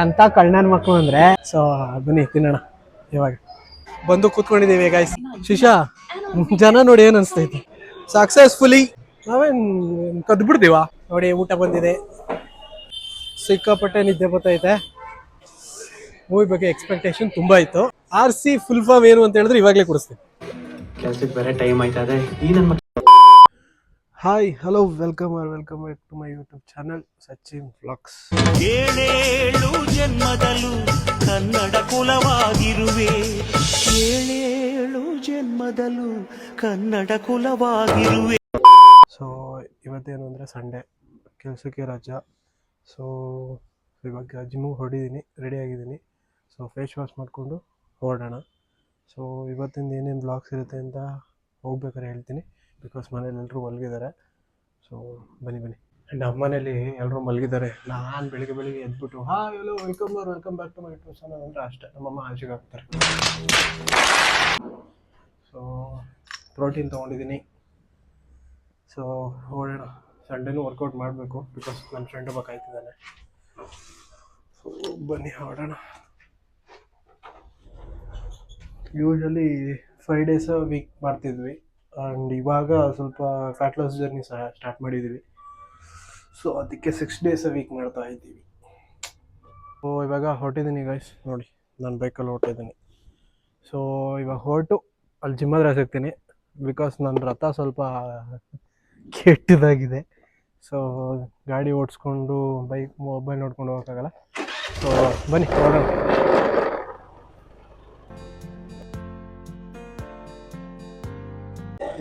ಎಂತ ಕಳ್ಳನ ಮಕ್ಕಳು ಅಂದ್ರೆ ಸೊ ಬನ್ನಿ ತಿನ್ನೋಣ ಇವಾಗ ಬಂದು ಕೂತ್ಕೊಂಡಿದ್ದೀವಿ ಗೈಸ್. ಶಿಶಾ ಜನ ನೋಡಿ ಏನ್ ಅನ್ಸ್ತೈತಿ? ಸಕ್ಸಸ್ಫುಲಿ ನಾವೇನ್ ಕದ್ದು ಬಿಡ್ತೀವ ನೋಡಿ. ಊಟ ಬಂದಿದೆ, ಸಿಕ್ಕಾಪಟ್ಟೆ ನಿದ್ದೆ ಬರ್ತೈತೆ. ಮೂವಿ ಬಗ್ಗೆ ಎಕ್ಸ್ಪೆಕ್ಟೇಷನ್ ತುಂಬಾ ಇತ್ತು. RC ಫುಲ್ ಫಾರ್ಮ್ ಏನು ಅಂತ ಹೇಳಿದ್ರೆ ಇವಾಗಲೇ ಕೊಡಿಸ್ತೀನಿ. ಕೆಲ್ಸಕ್ಕೆ ಬೇರೆ ಟೈಮ್ ಆಯ್ತದೆ. ಈ ನನ್ನ hi hello welcome back to my YouTube channel Sachin vlogs. ಏಳೇಳು ಜನ್ಮದಲ್ಲೂ ಕನ್ನಡ ಕುಲವಾಗಿರುವೆ, ಏಳೇಳು ಜನ್ಮದಲ್ಲೂ ಕನ್ನಡ ಕುಲವಾಗಿರುವೆ. ಸೊ ಇವತ್ತೇನು ಅಂದರೆ ಸಂಡೇ, ಕೆಲಸಕ್ಕೆ ರಜಾ. ಸೊ ಇವಾಗ ಜಿಮ್ಮಿಗೆ ಹೊರಡಿದ್ದೀನಿ, ರೆಡಿ ಆಗಿದ್ದೀನಿ. ಸೊ ಫೇಸ್ ವಾಶ್ ಮಾಡಿಕೊಂಡು ಹೊರಡೋಣ. ಸೊ ಇವತ್ತಿಂದ ಏನೇನು ಬ್ಲಾಗ್ಸ್ ಇರುತ್ತೆ ಅಂತ ಹೋಗ್ಬೇಕಾದ್ರೆ ಹೇಳ್ತೀನಿ, ಬಿಕಾಸ್ ಮನೇಲಿ ಎಲ್ಲರೂ ಮಲಗಿದ್ದಾರೆ. ಸೊ ಬನ್ನಿ ಆ್ಯಂಡ್ ಮನೇಲಿ ಎಲ್ಲರೂ ಮಲಗಿದ್ದಾರೆ. ನಾನು ಬೆಳಿಗ್ಗೆ ಎದ್ಬಿಟ್ಟು ಎಲ್ಲೋ welcome back to my YouTube channel ಅಂದರೆ ಅಷ್ಟೇ ನಮ್ಮಮ್ಮ ಆಚೆಗೆ ಹಾಕ್ತಾರೆ. ಸೊ ಪ್ರೋಟೀನ್ ತೊಗೊಂಡಿದ್ದೀನಿ. ಸೊ ಹೊರಡೋಣ. ಸಂಡೇನೂ ವರ್ಕೌಟ್ ಮಾಡಬೇಕು ಬಿಕಾಸ್ ನನ್ನ ಫ್ರೆಂಡ್ ಒಬ್ಬ ಕಾಯ್ತಿದ್ದಾನೆ. ಸೊ ಬನ್ನಿ ಹೊರಡೋಣ. ಯೂಶ್ವಲಿ 5 days a week ಮಾಡ್ತಿದ್ವಿ, ಆ್ಯಂಡ್ ಇವಾಗ ಸ್ವಲ್ಪ ಫ್ಯಾಟ್ ಲಾಸ್ ಜರ್ನಿ ಸ್ಟಾರ್ಟ್ ಮಾಡಿದ್ದೀವಿ. ಸೊ ಅದಕ್ಕೆ 6 days a week ಮಾಡ್ತಾ ಇದ್ದೀವಿ. ಸೊ ಇವಾಗ ಹೊರಟಿದ್ದೀನಿ ಗೈಸ್, ನೋಡಿ ನಾನು ಬೈಕಲ್ಲಿ ಹೊರಟಿದ್ದೀನಿ. ಸೊ ಇವಾಗ ಹೊರಟು ಅಲ್ಲಿ ಜಿಮ್ ಹತ್ರ ಸಿಗ್ತೀನಿ, ಬಿಕಾಸ್ ನನ್ನ ರಥ ಸ್ವಲ್ಪ ಕೆಟ್ಟದಾಗಿದೆ. ಸೊ ಗಾಡಿ ಓಡಿಸ್ಕೊಂಡು ಮೊಬೈಲ್ ನೋಡ್ಕೊಂಡು ಹೋಗೋಕ್ಕಾಗಲ್ಲ. ಸೊ ಬನ್ನಿ ಹೊರಡೋಣ.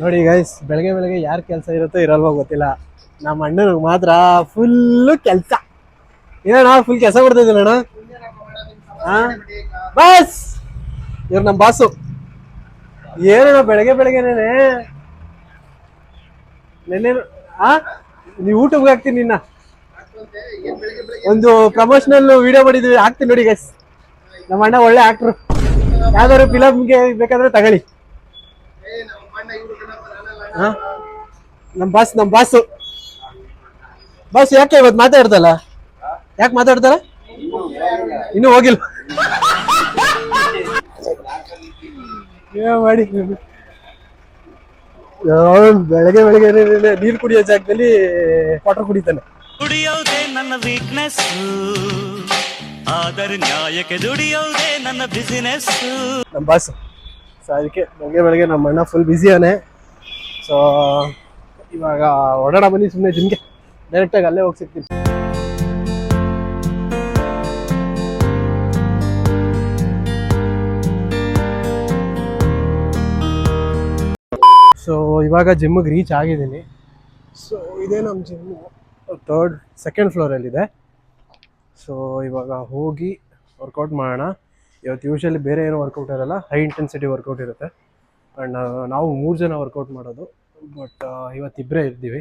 ನೋಡಿ ಗೈಸ್, ಬೆಳಗ್ಗೆ ಯಾರು ಕೆಲಸ ಇರುತ್ತೋ ಇರಲ್ವೋ ಗೊತ್ತಿಲ್ಲ, ನಮ್ಮ ಅಣ್ಣನಿಗೆ ಮಾತ್ರ ಫುಲ್ಲು ಕೆಲಸ. ಏನಣ್ಣ ಫುಲ್ ಕೆಲಸ ಕೊಡ್ತಿದ್ದೀನಿ ಅಣ್ಣ. ಬಸ್ ಇವ್ರು ನಮ್ಮ ಬಾಸು. ಏನಣ್ಣ ಬೆಳಗ್ಗೆನೇನೆ ನೆನ್ನೆ ನೀವು ಊಟಕ್ಕೆ ಹಾಕ್ತೀನಿ. ನಿನ್ನ ಒಂದು ಪ್ರಮೋಷನಲ್ ವಿಡಿಯೋ ಮಾಡಿದ್ವಿ, ಹಾಕ್ತೀನಿ ನೋಡಿ ಗೈಸ್. ನಮ್ಮ ಅಣ್ಣ ಒಳ್ಳೆ ಆಕ್ಟ್ರು, ಯಾವ್ದಾದ್ರು ಫಿಲಮ್ಗೆ ಬೇಕಾದ್ರೆ ತಗೊಳ್ಳಿ. ನಮ್ಮ ಬಾಸು ಯಾಕೆ ಇವತ್ತು ಮಾತಾಡ್ತಲ್ಲ? ಯಾಕೆ ಮಾತಾಡ್ತಾರ? ಇನ್ನೂ ಹೋಗಿಲ್ಲ. ಮಾಡಿ ಬೆಳಗ್ಗೆ ನೀರು ಕುಡಿಯೋ ಜಾಗದಲ್ಲಿ ವಾಟರ್ ಕುಡಿತಾನೆ. ದುಡಿಯೋದೇ ನನ್ನ ವೀಕ್ನೆಸ್, ಆದರೆ ನ್ಯಾಯಕ್ಕೆ ದುಡಿಯೋದೇ ನನ್ನ ಬಿಸಿನೆಸ್. ನಮ್ಮ ಬಾಸು. ಸೊ ಅದಕ್ಕೆ ಬೆಳಗ್ಗೆ ನಮ್ಮ ಅಣ್ಣ ಫುಲ್ ಬ್ಯುಸಿಯಾನೆ. ಸೊ ಇವಾಗ ಹೊರಡೋಣ ಬನ್ನಿ, ಸುಮ್ಮನೆ ಜಿಮ್ಗೆ ಡೈರೆಕ್ಟಾಗಿ ಅಲ್ಲೇ ಹೋಗಿ ಸಿಗ್ತೀನಿ. ಸೊ ಇವಾಗ ಜಿಮ್ಮಿಗೆ ರೀಚ್ ಆಗಿದ್ದೀನಿ. ಸೊ ಇದೇ ನಮ್ಮ ಜಿಮ್ಮು, ಸೆಕೆಂಡ್ ಫ್ಲೋರಲ್ಲಿದೆ. ಸೊ ಇವಾಗ ಹೋಗಿ ವರ್ಕೌಟ್ ಮಾಡೋಣ. ಇವತ್ತು ಯೂಶ್ವಲಿ ಬೇರೆ ಏನೋ ವರ್ಕೌಟ್ ಇರೋಲ್ಲ, ಹೈ ಇಂಟೆನ್ಸಿಟಿ ವರ್ಕೌಟ್ ಇರುತ್ತೆ. ಆ್ಯಂಡ್ ನಾವು 3 ಜನ ವರ್ಕೌಟ್ ಮಾಡೋದು, ಬಟ್ ಇವತ್ತಿಬ್ಬರೇ ಇದ್ದೀವಿ.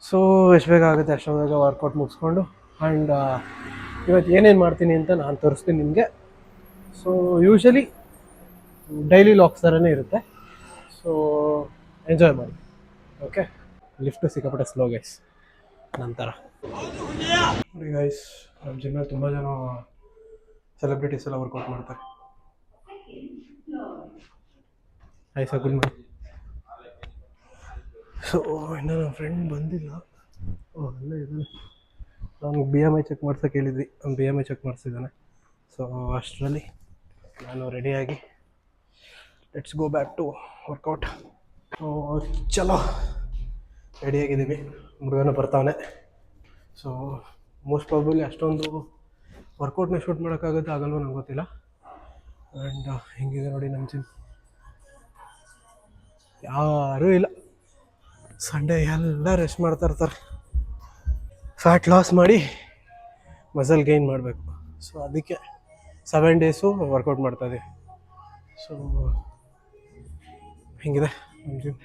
ಸೊ ಎಷ್ಟು ಬೇಗ ಆಗುತ್ತೆ ಅಷ್ಟು ಬೇಗ ವರ್ಕೌಟ್ ಮುಗಿಸ್ಕೊಂಡು, ಆ್ಯಂಡ್ ಇವತ್ತು ಏನೇನು ಮಾಡ್ತೀನಿ ಅಂತ ನಾನು ತೋರಿಸ್ತೀನಿ ನಿಮಗೆ. ಸೊ ಯೂಶ್ವಲಿ ಡೈಲಿ ಲಾಕ್ಸ್ ಥರನೇ ಇರುತ್ತೆ. ಸೊ ಎಂಜಾಯ್ ಮಾಡಿ. ಓಕೆ, ಲಿಫ್ಟು ಸಿಕ್ಕಾಪಟ್ಟೆ ಸ್ಲೋ ಗೈಸ್ ನಂತರ. ನೋಡಿ ಗೈಸ್, ನಮ್ಮ ಜಿಮ್ಮಲ್ಲಿ ತುಂಬ ಜನ ಸೆಲೆಬ್ರಿಟೀಸ್ ಎಲ್ಲ ವರ್ಕೌಟ್ ಮಾಡ್ತಾರೆ. ಆಯ್ಸಾ ಗುಡ್ ಮಾರ್ನಿಂಗ್. ಸೊ ಇನ್ನು ನನ್ನ ಫ್ರೆಂಡ್ ಬಂದಿಲ್ಲ. ಅಲ್ಲೇ ಇದ್ದಾನೆ. ನಾನು BMI ಚೆಕ್ ಮಾಡ್ಸೋಕೆ ಹೇಳಿದ್ವಿ, ಅವ್ನು BMI ಚೆಕ್ ಮಾಡಿಸಿದ್ದಾನೆ. ಸೊ ಅಷ್ಟರಲ್ಲಿ ನಾನು ರೆಡಿಯಾಗಿ let's go back to workout. ಚಲೋ ರೆಡಿಯಾಗಿದ್ದೀವಿ. ಹುಡುಗನ ಬರ್ತಾವನೆ. ಸೊ ಮೋಸ್ಟ್ ಪ್ರಾಬಬ್ಲಿ ಅಷ್ಟೊಂದು ವರ್ಕೌಟ್ನ ಶೂಟ್ ಮಾಡೋಕ್ಕಾಗುತ್ತೆ ಆಗಲ್ವೋ ನಂಗೆ ಗೊತ್ತಿಲ್ಲ. ಆ್ಯಂಡ್ ಹಿಂಗಿದೆ ನೋಡಿ ನಮ್ಮ ಜಿಮ್, ಯಾರೂ ಇಲ್ಲ. ಸಂಡೇ ಎಲ್ಲ ರೆಸ್ಟ್ ಮಾಡ್ತಾ ಇರ್ತಾರೆ. ಫ್ಯಾಟ್ ಲಾಸ್ ಮಾಡಿ ಮಸಲ್ ಗೈನ್ ಮಾಡಬೇಕು. ಸೊ ಅದಕ್ಕೆ 7 days ವರ್ಕೌಟ್ ಮಾಡ್ತಾಯಿದ್ದೀವಿ. ಸೊ ಹಿಂಗಿದೆ ನಮ್ಮ ಜಿಮ್.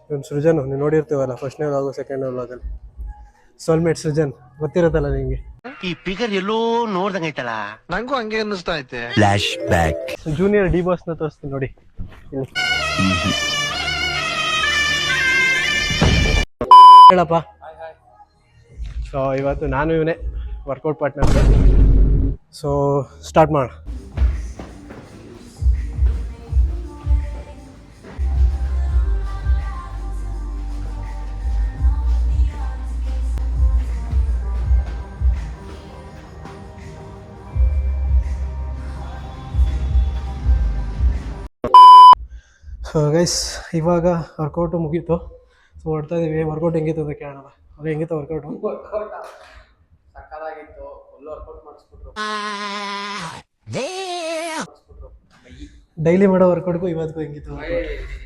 ಇವನು ಸೃಜನ್, ನೀವು ನೋಡಿರ್ತೀವಲ್ಲ ಫಸ್ಟ್ನೇ ವ್ಲಾಗು ಸೆಕೆಂಡ್ನೇ ವ್ಲಾಗಲ್ಲಿ. ಸೋಲ್ಮೇಟ್ ಸೃಜನ್ ಗೊತ್ತಿರುತ್ತಲ್ಲ ನಿಮಗೆ. ಈ ಫಿಗರ್ ಎಲ್ಲೋ ನೋಡ್ದಂಗೈತಲ್ಲ, ನಂಗೂ ಹಂಗೆ ಅನ್ನಿಸ್ತಾ ಐತೆ. Flash back. ಜೂನಿಯರ್ ಡಿ ಬಾಸ್ನ ತೋರಿಸ್ತೀನಿ ನೋಡಿ. ಹೇಳಪ್ಪ. ಸೊ ಇವತ್ತು ನಾನು ಇವನೇ ವರ್ಕೌಟ್ ಪಾರ್ಟ್ನರ್. ಸೊ ಸ್ಟಾರ್ಟ್ ಮಾಡೋಣ. ಸೊ ಗೈಸ್ ಇವಾಗ ವರ್ಕೌಟು ಮುಗೀತು. ಸೊ ಹೊಡ್ತಾ ಇದೀವಿ. ವರ್ಕೌಟ್ ಹೆಂಗಿತ್ತು ಅಂತ ಕೇಳೋಣ. ಅದು ಹೆಂಗಿತ್ತು ವರ್ಕೌಟು? ಸಕ್ಕದಾಗಿತ್ತು. ಫುಲ್ ವರ್ಕೌಟ್ ಮಾಡಿಸ್ಬಿಟ್ರು. ಡೈಲಿ ಮಾಡೋ ವರ್ಕೌಟ್ಗೂ ಇವತ್ತಿಗೂ ಹೆಂಗಿತ್ತು?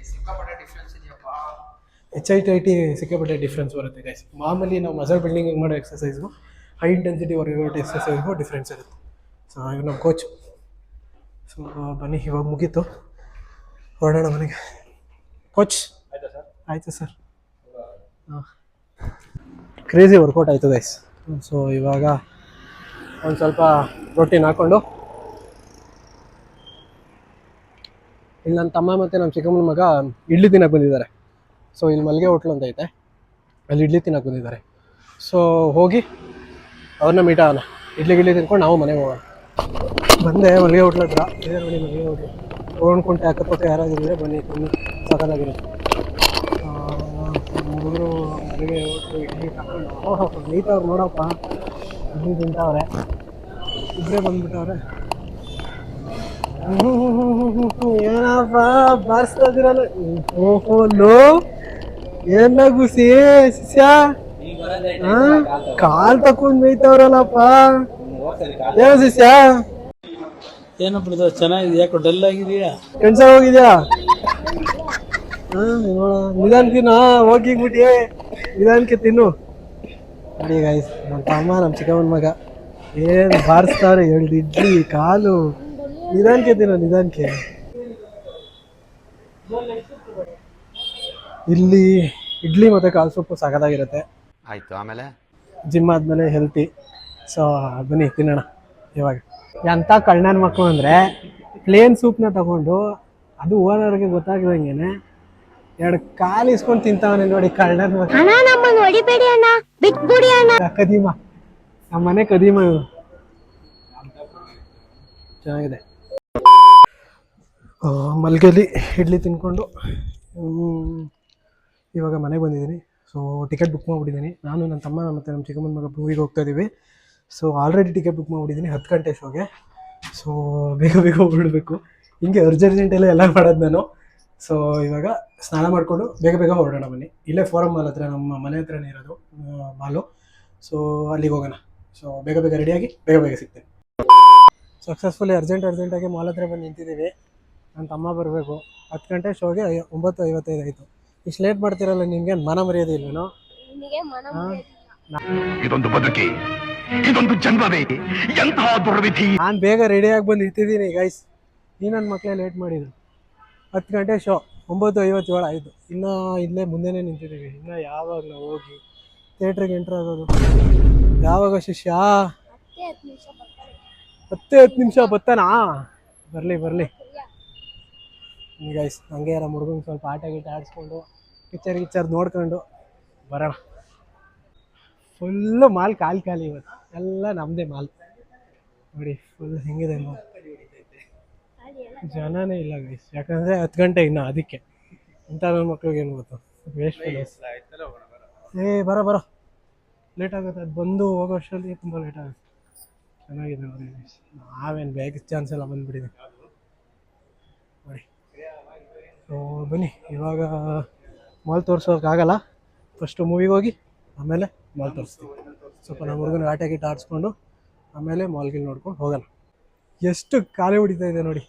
ಸಿಕ್ಕಾಪಟ್ಟೆ ಡಿಫ್ರೆನ್ಸ್ ಇದೆಯಪ್ಪ. HIIT ಸಿಕ್ಕಾಪಟ್ಟೆ ಡಿಫ್ರೆನ್ಸ್ ಬರುತ್ತೆ ಗೈಸ್. ಮಾಮೂಲಿ ನಾವು ಮಸಲ್ ಬಿಲ್ಡಿಂಗ್ ಮಾಡೋ ಎಕ್ಸಸೈಸ್ಗೂ ಹೈ ಇಂಟೆನ್ಸಿಟಿ ವರ್ಕೌಟ್ ಎಕ್ಸಸೈಸ್ಗೂ ಡಿಫ್ರೆನ್ಸ್ ಇರುತ್ತೆ. ಸೊ ಇವಾಗ ನಮ್ಮ ಕೋಚ್. ಸೊ ಬನ್ನಿ, ಇವಾಗ ಮುಗೀತು, ಹೊರಡೋಣ ಮನೆಗೆ. ಕೋಚ್ ಆಯ್ತಾ ಸರ್? ಆಯಿತು ಸರ್. ಹಾಂ, ಕ್ರೇಜಿ ವರ್ಕೌಟ್ ಆಯಿತು ಗೈಸ್. ಸೊ ಇವಾಗ ಒಂದು ಸ್ವಲ್ಪ ಪ್ರೋಟೀನ್ ಹಾಕ್ಕೊಂಡು ಇಲ್ಲಿ ನನ್ನ ತಮ್ಮ ಮತ್ತು ನಮ್ಮ ಚಿಕ್ಕಮ್ಮನ ಮಗ ಇಡ್ಲಿ ತಿನ್ನಕ್ಕೆ ಬಂದಿದ್ದಾರೆ. ಸೊ ಇಲ್ಲಿ ಮಲ್ಲಿಗೆ ಹೋಟ್ಲು ಅಂತ ಐತೆ, ಅಲ್ಲಿ ಇಡ್ಲಿ ತಿನ್ನಕ್ಕೆ ಬಂದಿದ್ದಾರೆ. ಸೊ ಹೋಗಿ ಅವ್ರನ್ನ ಮೀಟ್ ಆಗೋಣ. ಇಡ್ಲಿ ತಿನ್ಕೊಂಡು ನಾವು ಮನೆಗೆ ಹೋಗೋಣ. ಬಂದೆ ಮಲ್ಲಿಗೆ ಹೋಟ್ಲ ಹತ್ರ. ಇದೇ ನೋಡಿ ಮಲ್ಲಿಗೆ ಹೋಟ್ಲು. ಓಡ್ಕೊಂಡೆ ಅಕ್ಕಪಕ್ಕ ಯಾರಾದರೂ ಇದ್ದರೆ ಬನ್ನಿ, ತುಂಬ ಸಾಕಾಗಿರುತ್ತೆ. ಹುಡುಗರು ಮಲ್ಲಿಗೆ ಹೋಟ್ಲು ಇಡ್ಲಿ ತಗೊಂಡು ನೀಟವ್ರು ನೋಡಪ್ಪ, ಇಡ್ಲಿ ತಿಂತಾವ್ರೆ. ಇಬ್ಬರೇ ಬಂದ್ಬಿಟ್ಟವ್ರೆ. ಏನಪ್ಪ ಬಾರಿಸ್ತಿರಲ್ಲ? ಓಹೋ ಲೋ, ಏನಾಗುಸಿ ಶಿಷ್ಯ ಕಾಲ್ ತಕೊಂಡ್ ಮೇಯ್ತವ್ರಲ್ಲಪ್ಪ. ಏನ ಶಿಷ್ಯ? ಏನಪ್ಪ ಚೆನ್ನಾಗಿದೆ, ಯಾಕೋ ಡಲ್ ಆಗಿದೆಯಾ? ಕೆಲ್ಸ ಹೋಗಿದ್ಯಾ? ನಿಧಾನ ತಿನ್ನು, ಹೋಗಿಬಿಟ್ಟಿ ನಿಧಾನಕ್ಕೆ ತಿನ್ನು. ನೋಡಿ ಗೈಸ್, ನಮ್ಮ ತಮ್ಮ ನಮ್ಮ ಚಿಕ್ಕಮ್ಮನ ಮಗ ಏನು ಬಾರಿಸ್ತಾವ್ರೆ. 2 ಇಡ್ಲಿ ಕಾಲು. ನಿಧಾನಕ್ಕೆ ತಿನ್ನು, ನಿಧಾನಕ್ಕೆ. ಇಲ್ಲಿ ಇಡ್ಲಿ ಮತ್ತು ಕಾಲು ಸೊಪ್ಪು ಸಖತ್ತಾಗಿರುತ್ತೆ. ಆಯ್ತು, ಆಮೇಲೆ ಜಿಮ್ ಆದಮೇಲೆ ಹೆಲ್ತಿ. ಸೊ ಬನ್ನಿ ತಿನ್ನೋಣ ಇವಾಗ. ಎಂಥ ಕಳ್ಳನ ಮಕ್ಕಳು ಅಂದರೆ ಪ್ಲೇನ್ ಸೂಪ್ನ ತಗೊಂಡು ಅದು ಓನರ್ಗೆ ಗೊತ್ತಾಗ್ದಂಗೆನೆ 2 ಕಾಲು ಇಸ್ಕೊಂಡು ತಿಂತಾವನೆ ನೋಡಿ ಕಳ್ಳನ ಮಕ್ಕಳು. ಕದೀಮ, ನಮ್ಮ ಮನೆ ಕದೀಮ ಇವರು. ಚೆನ್ನಾಗಿದೆ. ಮಲ್ಗೆಲಿ ಇಡ್ಲಿ ತಿನ್ಕೊಂಡು ಇವಾಗ ಮನೆಗೆ ಬಂದಿದ್ದೀನಿ. ಸೊ ಟಿಕೆಟ್ ಬುಕ್ ಮಾಡಿಬಿಟ್ಟಿದ್ದೀನಿ. ನಾನು ನನ್ನ ತಮ್ಮ ಮತ್ತು ನಮ್ಮ ಚಿಕ್ಕಮ್ಮನ ಮಗ ಮೂವಿಗೆ ಹೋಗ್ತಾ ಇದ್ದೀವಿ. ಸೊ ಆಲ್ರೆಡಿ ಟಿಕೆಟ್ ಬುಕ್ ಮಾಡಿಬಿಟ್ಟಿದ್ದೀನಿ 10 ಗಂಟೆ ಶೋಗೆ. ಸೊ ಬೇಗ ಹೊರಡಬೇಕು. ಹಿಂಗೆ ಅರ್ಜೆಂಟೆಲ್ಲ ಎಲ್ಲ ಮಾಡೋದು ನಾನು. ಸೊ ಇವಾಗ ಸ್ನಾನ ಮಾಡಿಕೊಂಡು ಬೇಗ ಹೊರಡೋಣ ಬನ್ನಿ. ಇಲ್ಲೇ ಫೋರಮ್ ಮಾಲ್ ಹತ್ರ, ನಮ್ಮ ಮನೆ ಹತ್ರನೇ ಇರೋದು ಮಾಲು. ಸೊ ಅಲ್ಲಿಗೆ ಹೋಗೋಣ. ಸೊ ಬೇಗ ರೆಡಿಯಾಗಿ ಬೇಗ ಸಿಗ್ತೇನೆ. ಸಕ್ಸಸ್ಫುಲಿ ಅರ್ಜೆಂಟಾಗಿ ಮಾಲ್ ಹತ್ರ ಬಂದು ನಿಂತಿದ್ದೀವಿ. ನನ್ನ ತಮ್ಮ ಬರಬೇಕು. 10 ಗಂಟೆ ಶೋಗೆ 9:55 ಆಯಿತು. ಇಷ್ಟು ಲೇಟ್ ಮಾಡ್ತಿರಲ್ಲ, ನಿಮಗೆ ಮನ ಮರ್ಯಾದೆ ಇಲ್ವೇನೋ? ಇದೊಂದು ಬದುಕಿ, ಇದೊಂದು ಜನ್ಮವೇ, ಎಂತಹ ದುರ್ವಿಧಿ. ನಾನು ಬೇಗ ರೆಡಿಯಾಗಿ ಬಂದು ನಿಂತಿದ್ದೀನಿ ಗೈಸ್. ಈ ನನ್ನ ಮಕ್ಕಳೇ ಲೇಟ್ ಮಾಡಿದ್ರು. 10 ಗಂಟೆ ಶೋ, 9:57 ಆಯಿತು. ಇನ್ನೂ ಇಲ್ಲೇ ಮುಂದೆನೇ ನಿಂತಿದ್ದೀವಿ. ಇನ್ನೂ ಯಾವಾಗ ನಾವು ಹೋಗಿ ಥಿಯೇಟ್ರಿಗೆ ಎಂಟ್ರ್ ಆಗೋದು? ಯಾವಾಗ ಶಿಷ್ಯ? 10 ನಿಮಿಷ ಬರ್ತಾನಾ? ಬರಲಿ ಗೈಸ್. ಹಂಗೆ ನಮ್ಮ ಹುಡುಗಂಗೆ ಸ್ವಲ್ಪ ಆಟ ಆಡಿಸ್ಕೊಂಡು ಪಿಕ್ಚರ್ ನೋಡ್ಕೊಂಡು ಬರೋಣ. ಫುಲ್ಲು ಮಾಲ್ ಖಾಲಿ ಇವತ್ತು. ಎಲ್ಲ ನಮ್ಮದೇ ಮಾಲ್ ನೋಡಿ. ಫುಲ್ ಹೆಂಗಿದೆ ನೋಡಿ, ಜನನೇ ಇಲ್ಲ ಗೈಸ್. ಯಾಕಂದರೆ 10 ಗಂಟೆ ಇನ್ನು, ಅದಕ್ಕೆ. ಇಂಥ ನನ್ನ ಮಕ್ಳಿಗೆ ಏನು ಗೊತ್ತು, ವೇಸ್ಟ್ ಫೆಲೋಸ್. ಬರೋ ಲೇಟ್ ಆಗುತ್ತೆ. ಅದು ಬಂದು ಹೋಗೋ ಅಷ್ಟರಲ್ಲಿ ತುಂಬ ಲೇಟ್ ಆಗುತ್ತೆ. ಚೆನ್ನಾಗಿದೆ ನೋಡಿ ಗೈಸ್. ನಾವೇನು ಬೇಗ ಚಾನ್ಸ್ ಎಲ್ಲ ಬಂದುಬಿಟ್ಟಿದೆ ನೋಡಿ. ಸೊ ಬನ್ನಿ, ಇವಾಗ ಮಾಲ್ ತೋರಿಸೋಕ್ಕಾಗಲ್ಲ. ಫಸ್ಟು ಮೂವಿಗೆ ಹೋಗಿ ಆಮೇಲೆ ಮಾಲ್ ತೋರಿಸ್ತೀವಿ. ಸ್ವಲ್ಪ ನಮ್ಮ ಹುಡುಗನ ಆಟ ಆಡಿಸ್ಕೊಂಡು ಆಮೇಲೆ ಮಾಲ್ಗೆ ನೋಡ್ಕೊಂಡು ಹೋಗೋಣ. ಎಷ್ಟು ಖಾಲಿ ಹೊಡಿತಾ ಇದೆ ನೋಡಿ.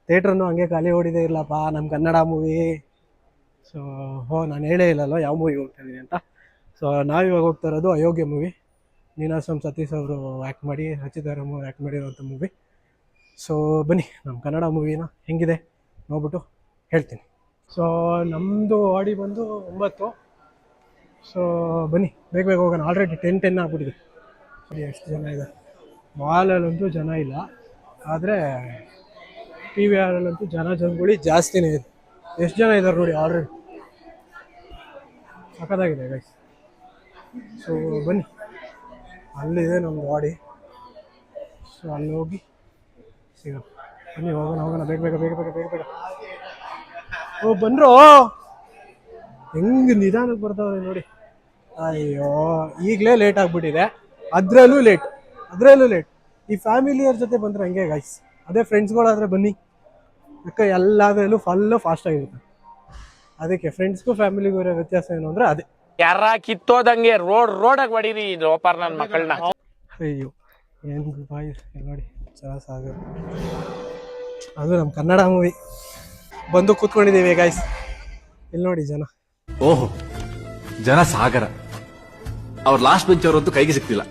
ಥಿಯೇಟ್ರನ್ನು ಹಂಗೆ ಖಾಲಿ ಹೊಡಿದೇ ಇರಲಪ್ಪ ನಮ್ಮ ಕನ್ನಡ ಮೂವಿ. ಸೊ ನಾನು ಹೇಳೇ ಇಲ್ಲಲ್ಲ ಯಾವ ಮೂವಿಗೆ ಹೋಗ್ತಾಯಿದ್ದೀನಿ ಅಂತ. ಸೊ ನಾವಿವಾಗ ಹೋಗ್ತಾ ಇರೋದು ಅಯೋಗ್ಯ ಮೂವಿ. ನೀನಾಸಂ ಸತೀಶ್ ಅವರು ಆ್ಯಕ್ಟ್ ಮಾಡಿ, ರಚಿತಾರಾಮ್ ಅವರು ಆ್ಯಕ್ಟ್ ಮಾಡಿರೋಂಥ ಮೂವಿ. ಸೊ ಬನ್ನಿ, ನಮ್ಮ ಕನ್ನಡ ಮೂವಿನ ಹೆಂಗಿದೆ ನೋಡ್ಬಿಟ್ಟು ಹೇಳ್ತೀನಿ. ಸೊ ನಮ್ಮದು ಆಡಿ ಬಂದು 9. ಸೊ ಬನ್ನಿ ಬೇಗ ಹೋಗೋಣ. ಆಲ್ರೆಡಿ 10 ಆಗ್ಬಿಟ್ಟಿದೆ. ಸರಿ, ಎಷ್ಟು ಜನ ಇದೆ ಮಾಲಲ್ಲಂತೂ ಜನ ಇಲ್ಲ, ಆದರೆ PVR ಅಲ್ಲಂತೂ ಜನಗಳು ಜಾಸ್ತಿನೇ ಇದೆ. ಎಷ್ಟು ಜನ ಇದ್ದಾರೆ ನೋಡಿ, ಆಲ್ರೆಡಿ ಸಖತ್ತಾಗಿದೆ ಗೈಸ್. ಸೊ ಬನ್ನಿ, ಅಲ್ಲಿದೆ ನಮ್ಮ ಗಾಡಿ. ಸೊ ಅಲ್ಲಿ ಹೋಗಿ ಸಿಗೋಣ. ಬನ್ನಿ ಹೋಗೋಣ ಬೇಗ ಬೇಗ ಬೇಗ ಬೇಗ ಬೇಗ ಬೇಗ. ಓ ಬಂದ್ರೋ, ಹೆಂಗೆ ನಿಧಾನಕ್ಕೆ ಬರ್ತಾವೆ ನೋಡಿ. ಅಯ್ಯೋ ಈಗಲೇ ಲೇಟ್ ಆಗಿಬಿಟ್ಟಿದೆ, ಅದರಲ್ಲೂ ಲೇಟ್. ಈ ಫ್ಯಾಮಿಲಿಯವ್ರ ಜೊತೆ ಬಂದರೆ ಹಂಗೆ ಗೈಸ್. ಅದೇ ಫ್ರೆಂಡ್ಸ್ಗಳಾದರೆ ಬನ್ನಿ, ಯಾಕೆ ಎಲ್ಲಾದ್ರಲ್ಲೂ ಫುಲ್ಲು ಫಾಸ್ಟಾಗಿರುತ್ತೆ. ಅದಕ್ಕೆ ಫ್ರೆಂಡ್ಸ್ಗೂ ಫ್ಯಾಮಿಲಿಗೂ ಇರೋ ವ್ಯತ್ಯಾಸ ಏನು ಅಂದರೆ ಅದೇ. ಯಾರ ಕಿತ್ತೋದಂಗೆ ರೋಡಾಗಿ ಹೊಡೀರಿ ಲೋಪಾರ್ ನನ್ನ ಮಕ್ಕಳನ್ನ. ಅಯ್ಯೋ ಏನು ಬಾಯ್ ನೋಡಿ, ಚೆನ್ನಾಗಿ ಸಾಗೋದು. ಅದು ನಮ್ಮ ಕನ್ನಡ ಮೂವಿ ಬಂದು ಕೂತ್ಕೊಂಡಿದ್ದೀವಿ ಗೈಸ್. ಇಲ್ಲಿ ನೋಡಿ ಜನ. ಓಹೋ, ಜನ ಸಾಗರ. ಅವ್ರ ಲಾಸ್ಟ್ ಬೆಂಚ್ ಅವರಂತೂ ಕೈಗೆ ಸಿಕ್ತಿಲ್ಲ.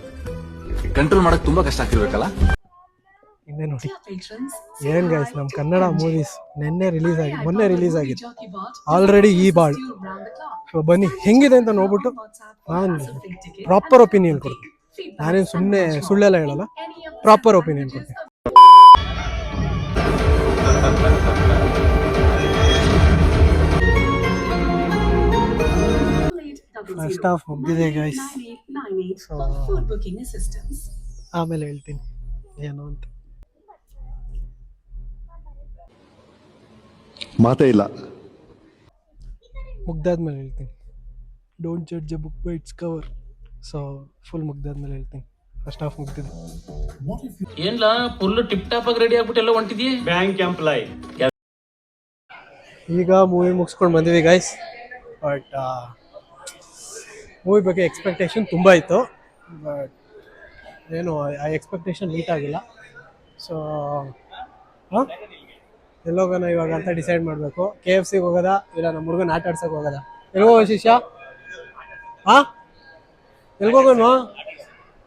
ಕಂಟ್ರೋಲ್ ಮಾಡಕ್ ತುಂಬಾ ಕಷ್ಟ ಆಗ್ತಿರ್ಬೇಕಲ್ಲ. ಇನ್ನೇ ನೋಡಿ ಏನ್ ಗೈಸ್, ನಮ್ಮ ಕನ್ನಡ ಮೂವೀಸ್ ಮೊನ್ನೆ ರಿಲೀಸ್ ಆಗಿದೆ ಆಲ್ರೆಡಿ ಈ ಬಾಳ್. ಸೊ ಬನ್ನಿ ಹೆಂಗಿದೆ ಅಂತ ನೋಡ್ಬಿಟ್ಟು ನಾನು ಪ್ರಾಪರ್ ಒಪಿನಿಯನ್ ಕೊಡ್ತೀನಿ. ನಾನೇನು ಸುಮ್ಮನೆ ಸುಳ್ಳೆಲ್ಲ ಹೇಳಲ್ಲ, ಪ್ರಾಪರ್ ಒಪಿನಿಯನ್ ಕೊಡ್ತೀನಿ. ಫಸ್ಟ್ ಹಾಫ್ ಮುಗ್ದಿದೆ ಗೈಸ್. ಸೊ ಆಮೇಲೆ ಹೇಳ್ತೀನಿ ಏನು ಅಂತ. ಮಾತೇ ಇಲ್ಲ. ಮುಗ್ದಾದ್ಮೇಲೆ ಹೇಳ್ತೀನಿ. Don't judge a book by its cover. So full ಮುಗ್ದಾದ್ಮೇಲೆ ಹೇಳ್ತೀನಿ. ಫಸ್ಟ್ ಹಾಫ್ ಮುಗ್ದಿದೆ. ಏನ್ಲ ಫುಲ್ ಟಿಪ್ ಟಾಪ್ ಆಗಿ ರೆಡಿ ಆಗ್ಬಿಟ್ಟು ಎಲ್ಲ ಹೊಂಟಿದ್ಯಾ? Bank employee. ಈಗ ಮೂವಿ ಮುಗಿಸ್ಕೊಂಡು ಬಂದಿವಿ ಗೈಸ್. ಬಟ್ ಮೂವಿ ಬಗ್ಗೆ ಎಕ್ಸ್ಪೆಕ್ಟೇಷನ್ ತುಂಬ ಇತ್ತು, ಬಟ್ ಏನು ಆ ಎಕ್ಸ್ಪೆಕ್ಟೇಷನ್ ಮೀಟ್ ಆಗಿಲ್ಲ. ಸೊ ಎಲ್ಲೋಗೋಣ ಇವಾಗ ಅಂತ ಡಿಸೈಡ್ ಮಾಡಬೇಕು. KFCಗೆ ಹೋಗೋದಾ ಇಲ್ಲ ನಮ್ಮ ಹುಡುಗನ ಆಟ ಆಡ್ಸೋಕೆ ಹೋಗೋದಾ? ಎಲ್ಗೋಗೋ ಶಿಷ್ಯ? ಹಾಂ ಎಲ್ಗೋಗೋಣ?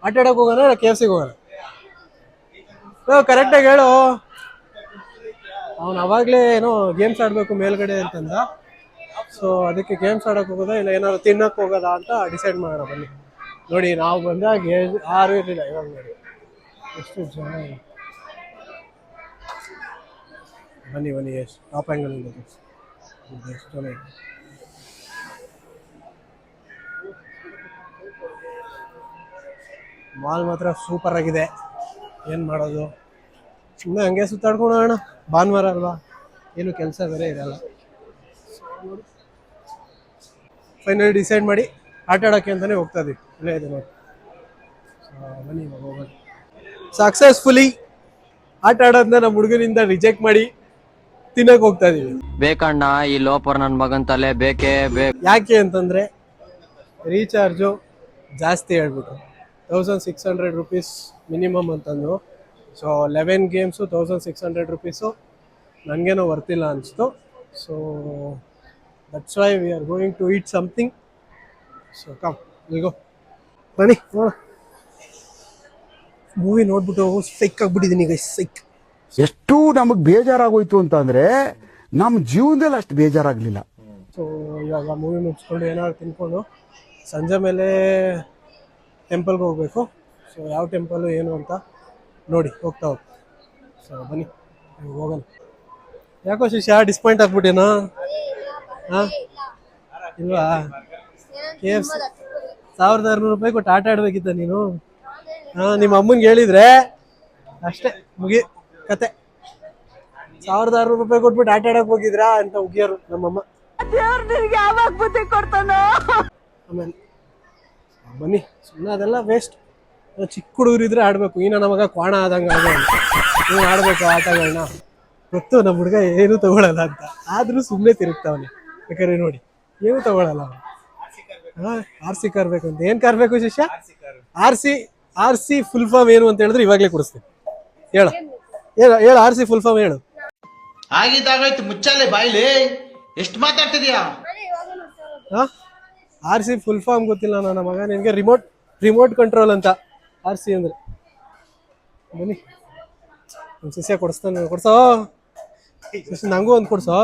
ಆಟ ಆಡೋಕೆ ಹೋಗೋಣ ಇಲ್ಲ KFCಗೆ ಹೋಗೋಣ? ಕರೆಕ್ಟಾಗಿ ಹೇಳು. ಅವನು ಅವಾಗಲೇ ಏನೋ ಗೇಮ್ಸ್ ಆಡಬೇಕು ಮೇಲ್ಗಡೆ ಅಂತಂದ. ಸೊ ಅದಕ್ಕೆ ಗೇಮ್ಸ್ ಆಡೋಕೆ ಹೋಗೋದಾ ಇಲ್ಲ ಏನಾದ್ರು ತಿನ್ನೋಕೆ ಹೋಗೋದಾ ಅಂತ ಡಿಸೈಡ್ ಮಾಡೋಣ. ಬನ್ನಿ ನೋಡಿ, ನಾವು ಬಂದಾಗ ಯಾರೂ ಇರಲಿಲ್ಲ. ಇವಾಗ ನೋಡಿ ಎಷ್ಟು ಜನ. ಬನ್ನಿ ಎಷ್ಟು ಟಾಪ್ ಆ್ಯಂಗಲ್ ಇದೆ, ಎಷ್ಟು ಜನ ಇದೆ. ಮಾಲ್ ಮಾತ್ರ ಸೂಪರ್ ಆಗಿದೆ. ಏನು ಮಾಡೋದು, ಸುಮ್ಮನೆ ಹಂಗೆ ಸುತ್ತಾಡ್ಕೊಂಡು ಹೋಗೋಣ. ಭಾನುವಾರ ಅಲ್ವಾ, ಏನು ಕೆಲಸ ಬೇರೆ ಇರಲ್ಲ. ಫೈನಲಿ ಡಿಸೈಡ್ ಮಾಡಿ ಆಟ ಆಡೋಕ್ಕೆ ಅಂತಲೇ ಹೋಗ್ತಾ ಇದ್ದೀವಿ. ಇಲ್ಲೇ ಇದೆ ನೋಡಿ. ಬನ್ನಿ ಹೋಗೋಣ. ಸಕ್ಸಸ್ಫುಲಿ ಆಟ ಆಡೋದನ್ನ ನಮ್ಮ ಹುಡುಗನಿಂದ ರಿಜೆಕ್ಟ್ ಮಾಡಿ ತಿನ್ನಕ್ಕೆ ಹೋಗ್ತಾ ಇದೀವಿ. ಬೇಕಣ್ಣ ಈ ಲೋಪರ್ ನನ್ನ ಮಗನ್ ತಲೆ ಬೇಕೇ ಬೇಕು. ಯಾಕೆ ಅಂತಂದರೆ ರೀಚಾರ್ಜು ಜಾಸ್ತಿ ಹೇಳ್ಬಿಟ್ರು. 1600 rupees ಮಿನಿಮಮ್ ಅಂತಂದು. ಸೊ 11 ಗೇಮ್ಸು 1600 rupees ನನಗೇನೋ ವರ್ತಿಲ್ಲ ಅನಿಸ್ತು. So that's why we are going to eat something. So come we'll go. ಬನ್ನಿ ನೋಡ. ಮೂವಿ ನೋಡ್ಬಿಟ್ಟು ಸೈಕ್ ಆಗ್ಬಿಟ್ಟಿದ್ದೀನಿ ಗೈಸ್, ಸೈಕ್. ಎಷ್ಟು ನಮಗ್ ಬೇಜಾರಾಗೋಯ್ತು ಅಂತ ಅಂದ್ರೆ ನಮ್ಮ ಜೀವನದಲ್ಲಿ ಅಷ್ಟು ಬೇಜಾರಾಗ್ಲಿಲ್ಲ. ಸೊ ಇವಾಗ ಮೂವಿ ಮುಗಿಸ್ಕೊಂಡು ಏನಾದ್ರು ತಿನ್ಕೊಂಡು ಸಂಜೆ ಮೇಲೆ ಟೆಂಪಲ್ಗೆ ಹೋಗಬೇಕು. ಸೊ ಯಾವ ಟೆಂಪಲು ಏನು ಅಂತ ನೋಡಿ ಹೋಗ್ತಾ ಹೋಗಿ. ಸೊ ಬನ್ನಿ ಹೋಗೋಣ. ಯಾಕೋ ಶಿಷ್ಯ ಡಿಸ್ಪಾಯಿಂಟ್ ಆಗ್ಬಿಟ್ಟೇನೋ? ಹಾಂ ಇಲ್ವಾ? KFC 1600 ರೂಪಾಯಿ ಕೊಟ್ಟು ಆಟ ಆಡ್ಬೇಕಿತ್ತ ನೀನು? ಹಾಂ ನಿಮ್ಮ ಅಮ್ಮನಿಗೆ ಹೇಳಿದ್ರೆ ಅಷ್ಟೇ ಮುಗಿ ಕತೆ. 1600 ರೂಪಾಯಿ ಕೊಟ್ಬಿಟ್ಟು ಆಟ ಆಡಕ್ಕೆ ಹೋಗಿದ್ರಾ ಅಂತ ಉಗಿಯೋರು ನಮ್ಮಮ್ಮ. ಆಮೇಲೆ ಬನ್ನಿ, ಸುಮ್ಮನೆ ಅದೆಲ್ಲ ವೇಸ್ಟ್. ಚಿಕ್ಕ ಹುಡುಗರಿದ್ರೆ ಆಡಬೇಕು. ಈ ನನ್ನ ಮಗ ಕ್ವಾಣ ಆದಂಗೆ ನೀವು ಆಡಬೇಕು ಆಟಗಳನ್ನ. ಗೊತ್ತು ನಮ್ಮ ಹುಡುಗ ಏನೂ ತಗೊಳ್ಳಲ್ಲ ಅಂತ, ಆದರೂ ಸುಮ್ಮನೆ ತಿರುಗ್ತಾವನೆ. ಬೇಕಾದ್ರೆ ನೋಡಿ ಏನೂ ತಗೊಳ್ಳಲ್ಲ ಅವನು. ಹಾಂ RC ಕಾರ್ ಬೇಕು ಅಂತ. ಏನು ಕಾರ್ ಬೇಕು ಶಿಷ್ಯ? RC ಫುಲ್ ಫಾರ್ಮ್ ಏನು ಅಂತ ಹೇಳಿದ್ರೆ ಇವಾಗಲೇ ಕೊಡಿಸ್ತೀನಿ. ಹೇಳು RC ಫುಲ್ ಫಾರ್ಮ್ ಹೇಳು. ಆಗಿದ್ದಾಗಾಯ್ತು, ಮುಚ್ಚಾಲೆ ಬಾಯ್ಲಿ. ಎಷ್ಟು ಮಾತಾಡ್ತಿದ್ಯಾ? ಹಾಂ RC ಫುಲ್ ಫಾರ್ಮ್ ಗೊತ್ತಿಲ್ಲ ನನ್ನ ಮಗ ನಿನಗೆ. ರಿಮೋಟ್ ಕಂಟ್ರೋಲ್ ಅಂತ RC ಅಂದರೆ. ಬನ್ನಿ ಒಂದು ಶಿಷ್ಯ ಕೊಡಿಸ್ತಾನೆ. ಕೊಡ್ಸೋ ಶಿಷ್ಯ, ನನಗೂ ಒಂದು ಕೊಡ್ಸೋ.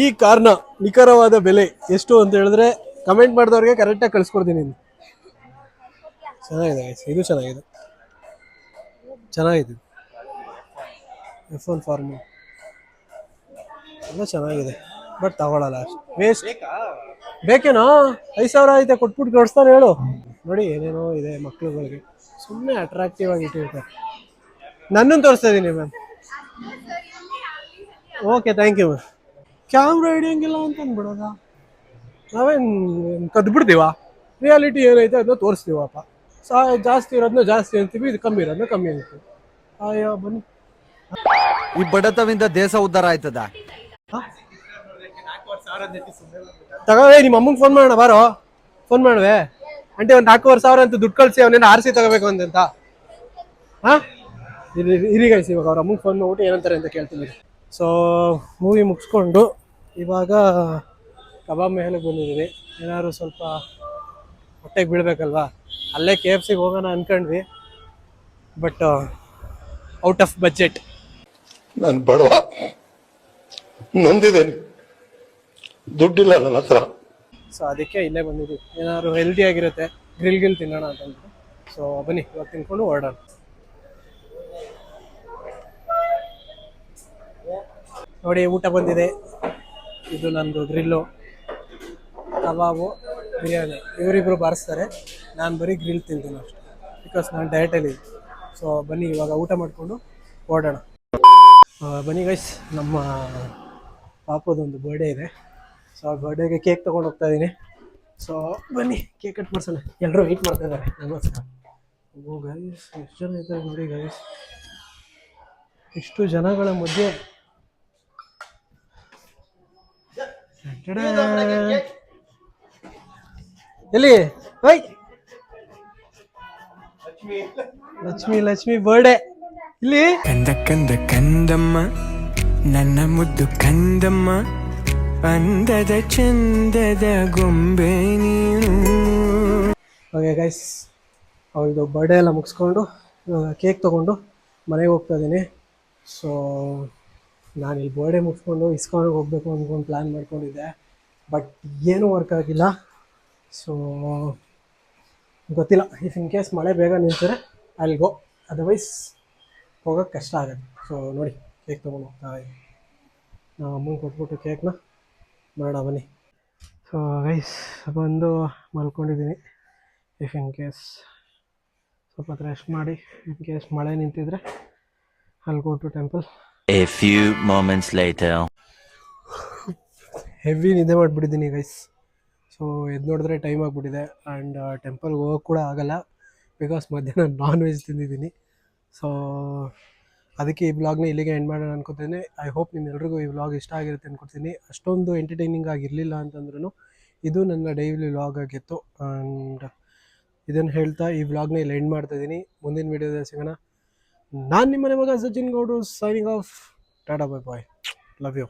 ಈ ಕಾರ್ನ ನಿಖರವಾದ ಬೆಲೆ ಎಷ್ಟು ಅಂತ ಹೇಳಿದ್ರೆ ಕಮೆಂಟ್ ಮಾಡಿದವ್ರಿಗೆ ಕರೆಕ್ಟಾಗಿ ಕಳಿಸ್ಕೊಡ್ತೀನಿ. ಚೆನ್ನಾಗಿದೆ, ಇದು ಚೆನ್ನಾಗಿದೆ. F1 ಫಾರ್ಮು ಎಲ್ಲ ಚೆನ್ನಾಗಿದೆ. ಬಟ್ ತಗೊಳಲ್ಲ ಅಷ್ಟು ವೇಸ್ಟ್. ಬೇಕೇನೋ 5,000 ಐತೆ ಕೊಟ್ಬಿಟ್ಟು ಕಳಿಸ್ತಾನೆ ಹೇಳು. ನೋಡಿ ಏನೇನೋ ಇದೆ ಮಕ್ಳುಗಳಿಗೆ, ಸುಮ್ಮನೆ ಅಟ್ರಾಕ್ಟಿವ್ ಆಗಿ ಇಟ್ಟಿರ್ತಾರೆ. ನನ್ನನ್ನು ತೋರಿಸ್ತಾ ಇದ್ದೀನಿ ma'am. Okay thank you ma'am. Camera ಹಿಡಿಯಂಗಿಲ್ಲ ಅಂತ ಅಂದ್ಬಿಡೋದ, ನಾವೇನು ಕದ್ಬಿಡ್ತೀವ? ರಿಯಾಲಿಟಿ ಏನೈತೆ ಅದನ್ನ ತೋರಿಸ್ತೀವಪ್ಪ. ಜಾಸ್ತಿ ಇರೋದನ್ನ ಜಾಸ್ತಿ ಅಂತೀವಿ, ಇದು ಕಮ್ಮಿ ಇರೋದನ್ನ ಕಮ್ಮಿ ಅಂತೀವಿ. ಅಯ್ಯೋ ಬನ್ನಿ. ಈ ಬಡತವಿಂದ ದೇಶ ಉದ್ಧಾರ ಆಯ್ತದ? ತಗೋವೇ, ನಿಮ್ಮ ಅಮ್ಮಂಗೆ ಫೋನ್ ಮಾಡೋಣ, ಬಾರೋ ಫೋನ್ ಮಾಡುವೆ. ಆಂಟಿ ಒಂದು 4,500 ಅಂತ ದುಡ್ಡು ಕಳಿಸಿ, ಅವನೇನು ಆರಿಸಿ ತಗೋಬೇಕು ಅಂತ. ಹಾಂ ಇರಿ ಗೈಸ್, ಇವಾಗ ಅವ್ರ ಅಮ್ಮಂಗೆ ಫೋನ್ ಮಾಡ್ಬಿಟ್ಟು ಏನಂತಾರೆ ಅಂತ ಕೇಳ್ತೀನಿ. ಸೊ ಮೂವಿ ಮುಗಿಸ್ಕೊಂಡು ಇವಾಗ ಕಬಾಬ್ ಮೇಲೆಗೆ ಬಂದಿದ್ದೀವಿ. ಏನಾದ್ರು ಸ್ವಲ್ಪ ಹೊಟ್ಟೆಗೆ ಬೀಳ್ಬೇಕಲ್ವಾ, ಅಲ್ಲೇ KFC ಹೋಗೋಣ ಅನ್ಕೊಂಡ್ವಿ, ಬಟ್ ಔಟ್ ಆಫ್ ಬಜೆಟ್. ನಾನು ಬಡವ, ನೊಂದಿದ್ದೇನೆ, ದುಡ್ಡಿಲ್ಲ ನನ್ನ ಹತ್ರ. ಸೊ ಅದಕ್ಕೆ ಇಲ್ಲೇ ಬಂದಿದ್ದೀವಿ. ಏನಾದ್ರು ಹೆಲ್ದಿ ಆಗಿರುತ್ತೆ, ಗ್ರಿಲ್ ತಿನ್ನೋಣ ಅಂತಂದ್ರೆ. ಸೊ ಬನ್ನಿ ಇವಾಗ ತಿನ್ಕೊಂಡು ಹೊರಡೋಣ. ನೋಡಿ ಊಟ ಬಂದಿದೆ. ಇದು ನಂದು ಗ್ರಿಲ್ಲು, ಕಬಾಬು, ಬಿರಿಯಾನಿ ಇವರಿಬ್ರು ಬಾರಿಸ್ತಾರೆ. ನಾನು ಬರೀ ಗ್ರಿಲ್ ತಿಂತೀನಿ ಅಷ್ಟೇ, ಬಿಕಾಸ್ ನಾನು ಡಯಟಲ್ಲಿ. ಸೊ ಬನ್ನಿ ಇವಾಗ ಊಟ ಮಾಡಿಕೊಂಡು ಹೊರಡೋಣ. ಬನ್ನಿ ಗೈಸ್, ನಮ್ಮ ಪಾಪದೊಂದು ಬರ್ಡೇ ಇದೆ. ಸೊ ಆ ಬರ್ಡೇಗೆ ಕೇಕ್ ತೊಗೊಂಡು ಹೋಗ್ತಾ ಇದ್ದೀನಿ. ಸೊ ಬನ್ನಿ ಕೇಕ್ ಕಟ್ ಮಾಡ್ಸೋಣ. ಎಲ್ಲರೂ ವೆಯ್ಟ್ ಮಾಡ್ತಾ ಇದ್ದಾರೆ ನನಗೋಸ್ಕರ. ಓ ಗೈಸ್, ಎಷ್ಟು ಜನ ಇದ್ದಾರೆ ನೋಡಿ ಗೈಸ್. ಇಷ್ಟು ಜನಗಳ ಮಧ್ಯೆ ಎಲ್ಲಿ ವೈ ಲಕ್ಷ್ಮಿ ಬರ್ಡೇ ಇಲ್ಲಿ. ಕಂದ ಕಂದ ಕಂದಮ್ಮ ನನ್ನ ಮುದ್ದು ಕಂದಮ್ಮ, ಅಂದದ ಚಂದದ ಗೊಂಬೆ ನೀನು. ಓಕೆ ಗೈಸ್, ಅವಳದು ಬರ್ಡೇ ಎಲ್ಲ ಮುಗಿಸ್ಕೊಂಡು ಕೇಕ್ ತೊಗೊಂಡು ಮನೆಗೆ ಹೋಗ್ತಾ ಇದ್ದೀನಿ. ಸೊ ನಾನು ಈ ಬರ್ಡೇ ಮುಗಿಸ್ಕೊಂಡು ಇಸ್ಕೊಂಡು ಹೋಗಬೇಕು ಅಂದ್ಕೊಂಡು ಪ್ಲ್ಯಾನ್ ಮಾಡ್ಕೊಂಡಿದ್ದೆ, ಬಟ್ ಏನೂ ವರ್ಕ್ ಆಗಿಲ್ಲ. ಸೊ ಗೊತ್ತಿಲ್ಲ, ಇಫ್ ಇನ್ ಕೇಸ್ ಮಳೆ ಬೇಗ ನಿಂತರೆ ಅಲ್ಲಿ ಗೋ, ಅದರ್ವೈಸ್ ಹೋಗೋಕ್ಕೆ ಕಷ್ಟ ಆಗುತ್ತೆ. ಸೊ ನೋಡಿ ಕೇಕ್ ತೊಗೊಂಡು ಹೋಗ್ತಾ ಇದ್ದೀನಿ. ನಾವು ಅಮ್ಮಂಗೆ ಕೊಟ್ಬಿಟ್ಟು ಕೇಕ್ನ ಮಾಡೋಣ ಬನ್ನಿ. ಸೊ ಗೈಸ್ ಬಂದು ಮಲ್ಕೊಂಡಿದ್ದೀನಿ. ಇಫ್ ಇನ್ ಕೇಸ್ ಸ್ವಲ್ಪ ಹೊತ್ತು ರೆಸ್ಟ್ ಮಾಡಿ, ಇನ್ ಕೇಸ್ ಮಳೆ ನಿಂತಿದ್ರೆ ಅಲ್ಲಿ go to temple. A few moments later. Heavy ನಿದ್ದೆ ಮಾಡಿಬಿಟ್ಟಿದ್ದೀನಿ ಗೈಸ್. ಸೊ ಎದ್ದು ನೋಡಿದ್ರೆ ಟೈಮ್ ಆಗಿಬಿಟ್ಟಿದೆ. ಆ್ಯಂಡ್ ಟೆಂಪಲ್ಗೆ ಹೋಗೋಕ್ಕೆ ಕೂಡ ಆಗೋಲ್ಲ, ಬಿಕಾಸ್ ಮಧ್ಯಾಹ್ನ ನಾನ್ ವೆಜ್ ತಿಂದಿದ್ದೀನಿ. ಸೊ ಅದಕ್ಕೆ ಈ ಬ್ಲಾಗ್ನ ಇಲ್ಲಿಗೆ ಎಂಡ್ ಮಾಡೋಣ ಅನ್ಕೋತೀನಿ. ಐ ಹೋಪ್ ನಿಮ್ಮೆಲ್ರಿಗೂ ಈ ವ್ಲಾಗ್ ಇಷ್ಟ ಆಗಿರುತ್ತೆ ಅನ್ಕೊತೀನಿ. ಅಷ್ಟೊಂದು ಎಂಟರ್ಟೈನಿಂಗ್ ಆಗಿರಲಿಲ್ಲ ಅಂತಂದ್ರೂ ಇದು ನನ್ನ ಡೈಲಿ ವ್ಲಾಗ್ ಆಗಿತ್ತು. ಆ್ಯಂಡ್ ಇದನ್ನು ಹೇಳ್ತಾ ಈ ವ್ಲಾಗ್ನ ಇಲ್ಲಿ ಎಂಡ್ ಮಾಡ್ತಾಯಿದ್ದೀನಿ. ಮುಂದಿನ ವೀಡಿಯೋದಲ್ಲಿ ಸಿಗೋಣ. ನಾನು ನಿಮ್ಮ ಮಗ ಸಚಿನ್ ಗೌಡ್ರು, signing off. Tata bye bye, love you.